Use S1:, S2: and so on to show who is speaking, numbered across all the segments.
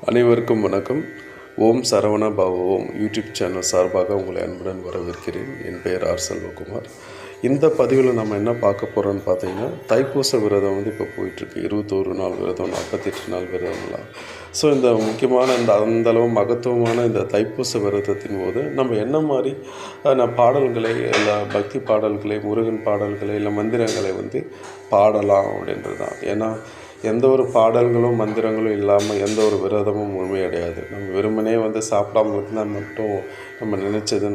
S1: அனைவருக்கும் வணக்கம். ஓம் சரவண பவ ஓம் யூடியூப் சேனல் சார்பாக உங்களை அன்புடன் வரவேற்கிறேன். என் பெயர் ஆர் செல்வகுமார். இந்த பதிவில் நம்ம என்ன பார்க்க போகிறோன்னு பார்த்தீங்கன்னா, தைப்பூச விரதம் இப்போ போயிட்டுருக்கு. 21 நாள் விரதம், 48 நாள் விரதம்லாம். ஸோ இந்த முக்கியமான அந்தளவு மகத்துவமான இந்த தைப்பூச விரதத்தின் போது நம்ம என்ன மாதிரி பாடல்களை, இல்லை பக்தி பாடல்களை, முருகன் பாடல்களை, இல்லை மந்திரங்களை பாடலாம் அப்படின்றது தான். ஏன்னா எந்த ஒரு பாடல்களும் மந்திரங்களும் இல்லாமல் எந்த ஒரு விரதமும் முழுமையடையாது. நம்ம வெறுமனே சாப்பிடாம இருந்தால் மட்டும் நம்ம நினச்சது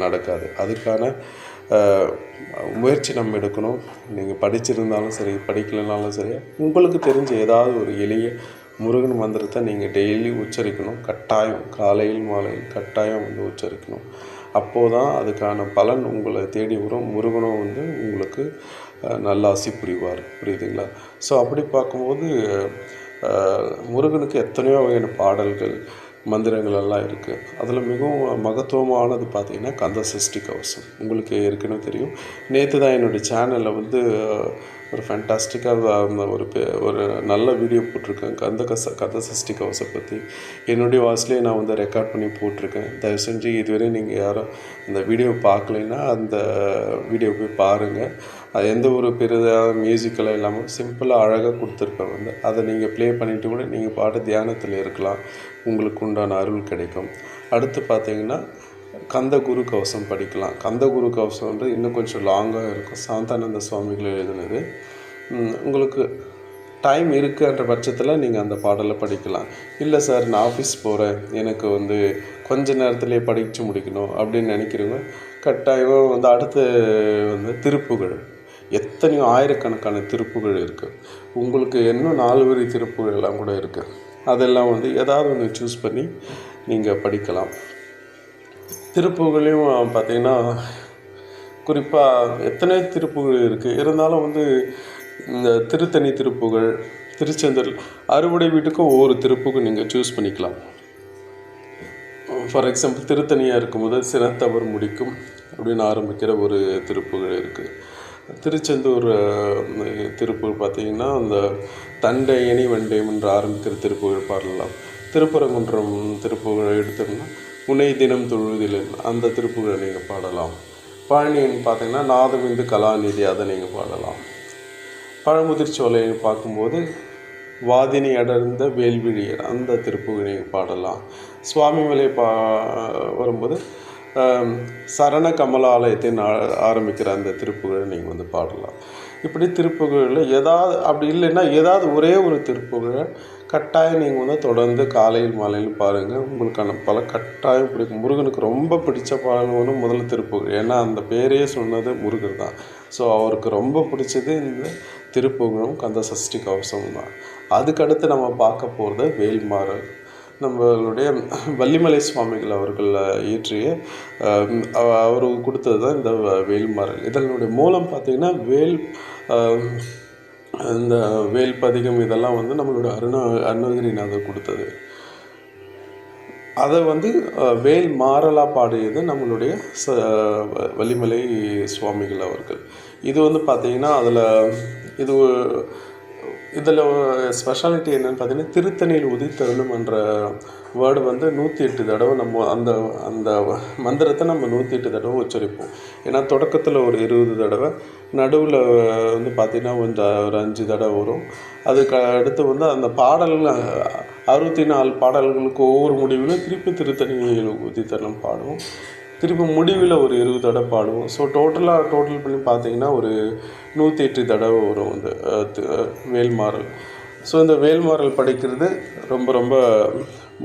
S1: நடக்காது. அதுக்கான முயற்சி நம்ம எடுக்கணும். நீங்கள் படிச்சிருந்தாலும் சரி, படிக்கலைனாலும் சரி, உங்களுக்கு தெரிஞ்ச ஏதாவது ஒரு எளிய முருகன் மந்திரத்தை நீங்கள் டெய்லி உச்சரிக்கணும். கட்டாயம் காலையில் மாலையில் கட்டாயம் உச்சரிக்கணும். அப்போது தான் அதுக்கான பலன் உங்களை தேடி வரும். முருகனும் உங்களுக்கு நல்லாசி புரிவார். புரியுதுங்களா? ஸோ அப்படி பார்க்கும்போது முருகனுக்கு எத்தனையோ வகையான பாடல்கள், மந்திரங்கள் எல்லாம் இருக்குது. அதில் மிகவும் மகத்துவமானது பார்த்திங்கன்னா கந்த சஷ்டி கவசம். உங்களுக்கு ஏற்கனவே தெரியும். நேற்று தான் என்னுடைய சேனலில் ஒரு ஃபேண்டாஸ்டிக்காக ஒரு நல்ல வீடியோ போட்டிருக்கேன். கந்த சஷ்டி கவசம் பற்றி என்னுடைய வாய்ஸ்லேயே நான் ரெக்கார்ட் பண்ணி போட்டிருக்கேன். தயவு செஞ்சு இதுவரை நீங்கள் யாரும் அந்த வீடியோ பார்க்கலைன்னா அந்த வீடியோ போய் பாருங்கள். அது எந்த ஒரு பெரிதாக மியூசிக்கெல்லாம் இல்லாமல் சிம்பிளாக அழகாக கொடுத்துருப்பேன். அதை நீங்கள் ப்ளே பண்ணிவிட்டு கூட நீங்கள் பாட்டு தியானத்தில் இருக்கலாம். உங்களுக்கு உண்டான அருள் கிடைக்கும். அடுத்து பார்த்திங்கன்னா கந்த குரு கவசம் படிக்கலாம். கந்த குரு கவசம் இன்னும் கொஞ்சம் லாங்காக இருக்கும். சாந்தானந்த சுவாமிகள் எழுதுனது. உங்களுக்கு டைம் இருக்குன்ற பட்சத்தில் நீங்கள் அந்த பாடலை படிக்கலாம். இல்லை சார், நான் ஆஃபீஸ் போகிறேன், எனக்கு கொஞ்ச நேரத்துலேயே படித்து முடிக்கணும் அப்படின்னு நினைக்கிறவங்க கட்டாயம் அடுத்து திருப்புகழ், எத்தனையோ ஆயிரக்கணக்கான திருப்புகழ் இருக்குது. உங்களுக்கு இன்னும் 4 வரி திருப்புகழ் எல்லாம் கூட இருக்குது. அதெல்லாம் ஏதாவது சூஸ் பண்ணி நீங்கள் படிக்கலாம். திருப்புகளையும் பார்த்திங்கன்னா குறிப்பாக எத்தனை திருப்புகழ் இருக்குது. இருந்தாலும் இந்த திருத்தணி திருப்புகழ், திருச்செந்தூர் அறுவடை வீட்டுக்கும் ஒவ்வொரு திருப்புகழ் நீங்கள் சூஸ் பண்ணிக்கலாம். ஃபார் எக்ஸாம்பிள் திருத்தணியாக இருக்கும்போது சினத்தவர் முடிக்கும் அப்படின்னு ஆரம்பிக்கிற ஒரு திருப்புகழ் இருக்குது. திருச்செந்தூர் திருப்புகழ் பார்த்திங்கன்னா அந்த தண்டையணி வண்டையம் என்று ஆரம்பிக்கிற திருப்புகழ் பாடலாம். திருப்பரங்குன்றம் திருப்புகழ் எடுத்தோம்னா உனை தினம் தொழுதில் அந்த திருப்புகழை நீங்கள் பாடலாம். பழனின்னு பார்த்திங்கன்னா நாதமிந்து கலாநிதி, அதை நீங்கள் பாடலாம். பழமுதிர்ச்சோலையை பார்க்கும்போது வாதினி அடர்ந்த வேல்விழியர், அந்த திருப்புகழை நீங்கள் பாடலாம். சுவாமிமலை வரும்போது சரண கமலாலயத்தை ஆரம்பிக்கிற அந்த திருப்புகழை நீங்கள் பாடலாம். இப்படி திருப்புகழில் ஏதாவது, அப்படி இல்லைன்னா ஏதாவது ஒரே ஒரு திருப்புகழை கட்டாயம் நீங்கள் தொடர்ந்து காலையில் மாலையில் பாருங்கள். உங்களுக்கான பல கட்டாயம் பிடிக்கும். முருகனுக்கு ரொம்ப பிடிச்ச பாடல் முதல்ல திருப்புகழ். ஏன்னா அந்த பேரையே சொன்னது முருகர் தான். ஸோ அவருக்கு ரொம்ப பிடிச்சது இந்த திருப்புகழும் கந்த சஷ்டி கவசமும் தான். அதுக்கடுத்து நம்ம பார்க்க போகிறது வேல்மாறல். நம்மளுடைய வள்ளிமலை சுவாமிகள் அவர்கள் இயற்றிய அவர் கொடுத்தது தான் இந்த வேல்மாறல். இதனுடைய மூலம் பார்த்திங்கன்னா இந்த வேல் பதிகம் இதெல்லாம் நம்மளோட அருணகிரிநாதர் கொடுத்தது. அதை வேல் மாறலாக பாடியது நம்மளுடைய வள்ளிமலை சுவாமிகள் அவர்கள். இது பார்த்திங்கன்னா இதில் ஸ்பெஷாலிட்டி என்னென்னு பார்த்தீங்கன்னா, திருத்தணியில் உதித்தருளும் என்ற வேர்டு 108 தடவை நம்ம அந்த அந்த மந்திரத்தை நம்ம 108 தடவை உச்சரிப்போம். ஏன்னா தொடக்கத்தில் ஒரு 20 தடவை, நடுவில் பார்த்திங்கன்னா ஒரு 5 தடவை வரும். அதுக்கு அடுத்து அந்த பாடல்கள் 64 பாடல்களுக்கு ஒவ்வொரு முடிவிலும் திருப்பி திருத்தணியில் உதித்தருளும் பாடுவோம். திருப்பி முடிவில் ஒரு 20 தடவை பாடுவோம். ஸோ டோட்டல் பண்ணி பார்த்திங்கன்னா ஒரு 108 தடவை வரும் வேல்மாறல். ஸோ இந்த வேல்மாறல் படிக்கிறது ரொம்ப ரொம்ப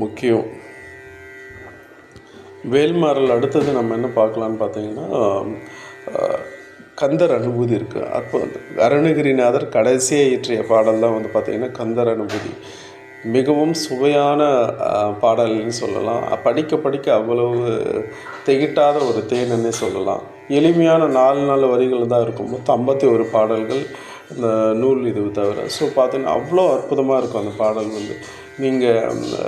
S1: முக்கியம். வேல்மாறல் அடுத்தது நம்ம என்ன பார்க்கலான்னு பார்த்தீங்கன்னா, கந்தர் அனுபூதி இருக்குது. அப்போ அருணகிரிநாதர் கடைசியாக இயற்றிய பாடல் தான் பார்த்திங்கன்னா கந்தர் அனுபூதி. மிகவும் சுவையான பாடல்னு சொல்லலாம். படிக்க அவ்வளவு திகட்டாத ஒரு தேனன்னே சொல்லலாம். எளிமையான 4 வரிகள் தான் இருக்கும். மொத்தம் 51 பாடல்கள் இந்த நூல் இது தவிர. ஸோ பார்த்தீங்கன்னா அவ்வளோ அற்புதமாக இருக்கும் அந்த பாடல். நீங்கள்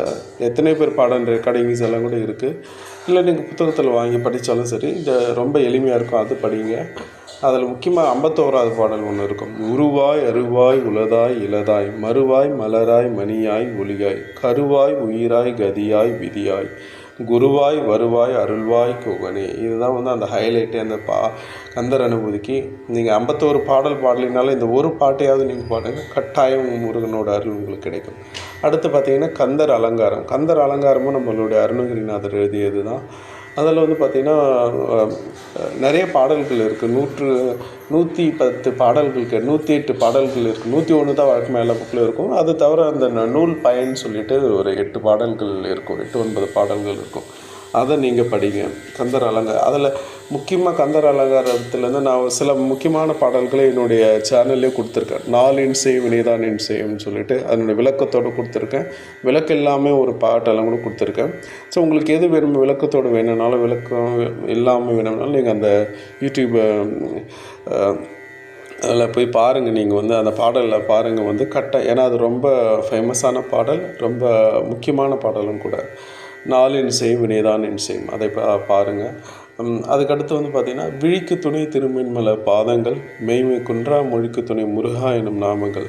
S1: எத்தனை பேர் பாடல் ரெக்கார்டிங்ஸ் எல்லாம் கூட இருக்குது. இல்லை நீங்கள் புத்தகத்தில் வாங்கி படித்தாலும் சரி, ரொம்ப எளிமையாக இருக்கும். அது படிங்க. அதில் முக்கியமாக 51வது பாடல் ஒன்று இருக்கும். உருவாய் அருவாய் உளதாய் இலதாய் மறுவாய் மலராய் மணியாய் ஒளியாய் கருவாய் உயிராய் கதியாய் விதியாய் குருவாய் வருவாய் அருள்வாய் குகனே. இதுதான் வந்து அந்த ஹைலைட்டு. அந்த கந்தர் அனுபூதிக்கு நீங்கள் 51 பாடல் பாடலினாலும் இந்த ஒரு பாட்டையாவது நீங்கள் பாடுங்க, கட்டாயம் முருகனோட அருள் உங்களுக்கு கிடைக்கும். அடுத்து பார்த்திங்கன்னா கந்தர் அலங்காரம். கந்தர் அலங்காரமும் நம்மளுடைய அருணகிரிநாதர் எழுதியது தான். அதில் வந்து பார்த்திங்கன்னா நிறைய பாடல்கள் இருக்குது. 110 பாடல்கள் 108 பாடல்கள் இருக்குது. 101 தான் வழக்கு மேலே புக்கில் இருக்கும். அது தவிர அந்த நூல் பயன் சொல்லிட்டு ஒரு 8 பாடல்கள் இருக்கும், 8-9 பாடல்கள் இருக்கும். அதை நீங்கள் படிங்க. கந்தர் அலங்காரம் அதில் முக்கியமாக கந்தர் அலங்காரத்துலேருந்து நான் சில முக்கியமான பாடல்களை என்னுடைய சேனல்லே கொடுத்துருக்கேன். 4 இன்செய்யும் வினைதான் இன்செய்யும்னு சொல்லிட்டு அதனுடைய விளக்கத்தோடு கொடுத்துருக்கேன். விளக்கம் எல்லாமே ஒரு பாட்டெல்லாம் கூட கொடுத்துருக்கேன். ஸோ உங்களுக்கு எது வேணும், விளக்கத்தோடு வேணும்னாலும் விளக்கம் இல்லாமல் வேணும்னாலும் நீங்கள் அந்த யூடியூப் அதில் போய் பாருங்கள். நீங்கள் வந்து அந்த பாடலில் பாருங்கள் வந்து ஏன்னா அது ரொம்ப ஃபேமஸான பாடல், ரொம்ப முக்கியமான பாடலும் கூட. 4 இன்செய்யும் வினைதான் இன்செய்யும், அதை பாருங்கள். அதுக்கடுத்து வந்து பார்த்திங்கன்னா விழிக்கு துணை திருமீன்மல பாதங்கள் மெய்மை குன்றா மொழிக்கு துணை முருகா எனும் நாமங்கள்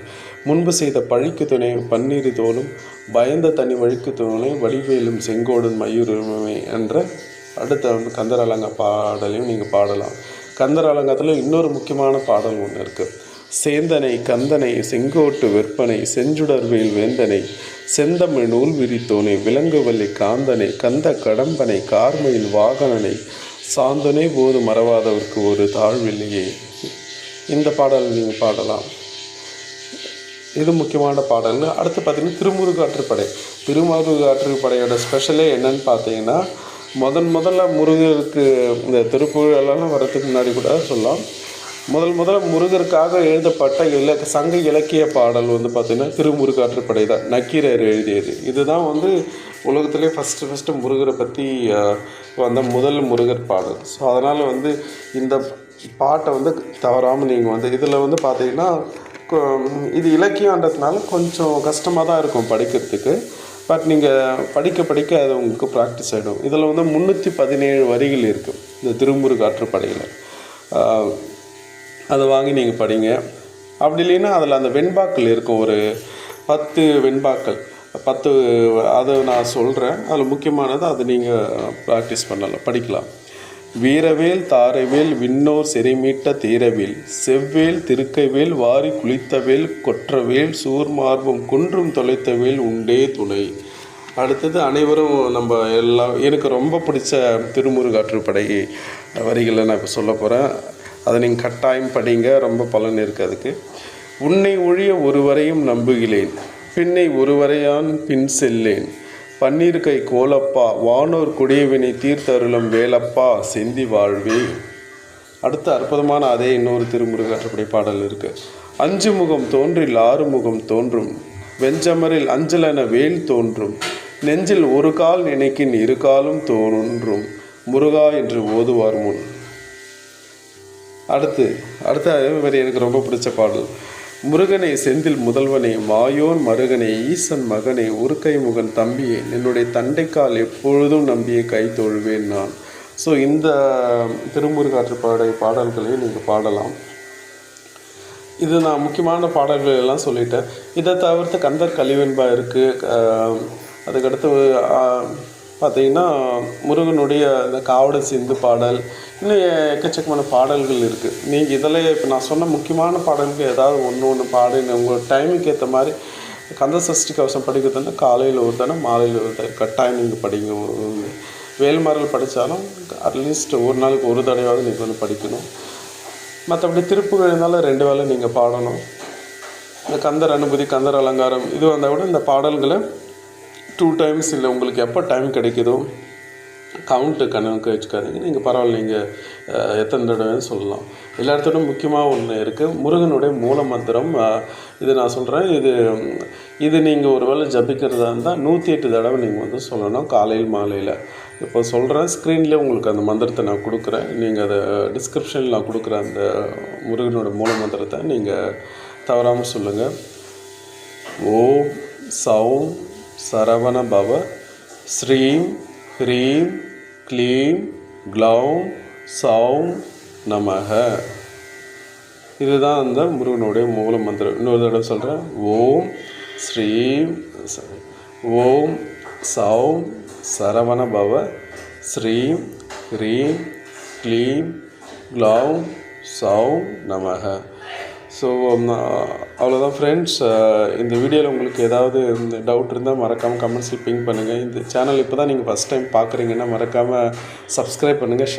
S1: முன்பு செய்த பழிக்கு துணை பன்னீர் தோலும் பயந்த தனி வழிக்கு துணை வடிவேலும் செங்கோடும் மயூருமே என்ற அடுத்த வந்து கந்தர் அலங்க பாடலையும் நீங்கள் பாடலாம். கந்தர் அலங்கத்தில் இன்னொரு முக்கியமான பாடல் ஒன்று இருக்குது. சேந்தனை கந்தனை செங்கோட்டு வெற்பனை செஞ்சுடர்வேல் வேந்தனை செந்தமிழ் நூல் விரித்தோனை விலங்குவல்லி காந்தனை கந்த கடம்பனை கார்மையில் வாகனனை சாந்தனே போது மறவாதவர்க்கு ஒரு தாழ்வில்லையே. இந்த பாடல் நீங்கள் பாடலாம். இது முக்கியமான பாடல்னு. அடுத்து பார்த்திங்கன்னா திருமுருகாற்றுப்படை. திருமுருகாற்றுப்படையோட ஸ்பெஷலே என்னன்னு பார்த்தீங்கன்னா முதல்ல முருகருக்கு இந்த திருப்புகழெல்லாம் வரதுக்கு முன்னாடி கூட சொல்லலாம். முதல்ல முருகருக்காக எழுதப்பட்ட சங்க இலக்கிய பாடல் வந்து பார்த்திங்கன்னா திருமுருகாற்றுப்படை தான், நக்கீரர் எழுதியது. இதுதான் வந்து உலகத்திலே ஃபஸ்ட்டு முருகரை பற்றி வந்த முதல் முருகர் பாடல். ஸோ அதனால் வந்து இந்த பாட்டை வந்து தவறாமல் நீங்கள் வந்து இதில் வந்து பார்த்திங்கன்னா இது இலக்கியன்றதுனால கொஞ்சம் கஷ்டமாக தான் இருக்கும் படிக்கிறதுக்கு. பட் நீங்கள் படிக்க அது உங்களுக்கு ப்ராக்டிஸ் ஆகிடும். இதில் வந்து 317 வரிகள் இருக்குது இந்த திருமுருகாற்றுப்படையில். அதை வாங்கி நீங்கள் படிங்க. அப்படி இல்லைன்னா அதில் அந்த வெண்பாக்கள் இருக்கும், ஒரு 10 வெண்பாக்கள் 10 அதை நான் சொல்கிறேன். அதில் முக்கியமானது அது நீங்கள் ப்ராக்டிஸ் பண்ணலாம், படிக்கலாம். வீரவேல் தாரைவேல் விண்ணோர் சிறைமீட்ட தீரவேல் செவ்வேல் திருக்கைவேல் வாரி குளித்தவேல் கொற்றவேல் சூர்மார்பும் குன்றும் தொலைத்தவேல் உண்டே துணை. அடுத்தது அனைவரும் நம்ம எனக்கு ரொம்ப பிடிச்ச திருமுருகாற்றுப்படை வரிகளை நான் இப்போ சொல்ல போகிறேன். அதை நீங்கள் கட்டாயம் படிங்க, ரொம்ப பலன் இருக்குது அதுக்கு. உன்னை ஒழிய ஒருவரையும் நம்புகிறேன் பின்னை ஒருவரையான் பின் செல்லேன் பன்னீர் கை கோலப்பா வானோர் குடியவினை தீர்த்தருளும் வேலப்பா செந்தி வாழ்வே. அடுத்த அற்புதமான அதே இன்னொரு திருமுருகாற்றுப்படை பாடல் இருக்குது. 5 முகம் தோன்றில் 6 முகம் தோன்றும் வெஞ்சமரில் அஞ்சலென வேல் தோன்றும் நெஞ்சில் ஒரு கால் நினைக்கின் 2 காலும் தோன்றும் முருகா என்று ஓதுவார் முன். அடுத்த அதே மாதிரி எனக்கு ரொம்ப பிடிச்ச பாடல். முருகனை செந்தில் முதல்வனை மாயோன் மருகனை ஈசன் மகனை உருக்கை முகன் தம்பியை என்னுடைய தண்டைக்கால் எப்பொழுதும் நம்பியை கை தொழுவேன் நான். ஸோ இந்த திருமுருகாற்றுப்படை பாடல்களையும் நீங்கள் பாடலாம். இது நான் முக்கியமான பாடல்கள் எல்லாம் சொல்லிட்டேன். இதை தவிர்த்து கந்தர் கலிவெண்பா இருக்குது. அதுக்கடுத்து பார்த்திங்கன்னா முருகனுடைய இந்த காவட சிந்து பாடல், இன்னும் எக்கச்சக்கமான பாடல்கள் இருக்குது. நீங்கள் இதில் இப்போ நான் சொன்ன முக்கியமான பாடல்கள் ஏதாவது ஒன்று பாடுங்க. உங்கள் டைமுக்கு ஏற்ற மாதிரி கந்த சஷ்டி கவசம் படிக்கிறதுனா காலையில் ஒரு தடவை மாலையில் ஒரு தடவை கட்டாயம் நீங்கள் படிங்க. வேல்மாறல் படித்தாலும் அட்லீஸ்ட் ஒரு நாளுக்கு ஒரு தடவையாவது நீங்கள் வந்து படிக்கணும். மற்றபடி திருப்புகழ் இருந்தாலும் 2 வேளை நீங்கள் பாடணும். இந்த கந்தர் அனுபூதி கந்தர் அலங்காரம் இது வந்தால் கூட இந்த பாடல்களை 2 டைம்ஸ் இல்லை, உங்களுக்கு எப்போ டைம் கிடைக்குதோ கவுண்ட்டு கணக்கு வச்சுக்காதீங்க. நீங்கள் பரவாயில்ல, நீங்கள் எத்தனை தடவைன்னு சொல்லலாம். எல்லா இடத்துலையும் முக்கியமாக ஒன்று இருக்குது, முருகனுடைய மூல மந்திரம். இது நான் சொல்கிறேன், இது நீங்கள் ஒரு வேளை ஜபிக்கிறதா இருந்தால் 108 தடவை நீங்கள் வந்து சொல்லணும் காலையில் மாலையில். இப்போ சொல்கிறேன், ஸ்க்ரீன்லேயே உங்களுக்கு அந்த மந்திரத்தை நான் கொடுக்குறேன். நீங்கள் அதை டிஸ்கிரிப்ஷனில் நான் கொடுக்குற அந்த முருகனோட மூல மந்திரத்தை நீங்கள் தவறாமல் சொல்லுங்கள். ஓம் சௌம் சரவண பவ ஸ்ரீம் ஹ்ரீம் க்ளீம் க்ளௌம் சௌம் நமக. இதுதான் அந்த முருகனுடைய மூல மந்திரம். இன்னொரு தடவை சொல்கிறேன். ஓம் ஸ்ரீம் ஓம் சௌம் சரவண பவ ஸ்ரீம் ஹ்ரீம் க்ளீம் க்ளௌம் சௌம் நமக. ஸோ அவ்வளோதான் ஃப்ரெண்ட்ஸ். இந்த வீடியோவில் உங்களுக்கு ஏதாவது இந்த டவுட் இருந்தால் மறக்காமல் கமெண்ட்ஸில் பிங் பண்ணுங்கள். இந்த சேனல் இப்போ தான் நீங்கள் ஃபஸ்ட் டைம் பார்க்குறீங்கன்னா மறக்காமல் சப்ஸ்கிரைப் பண்ணுங்கள்.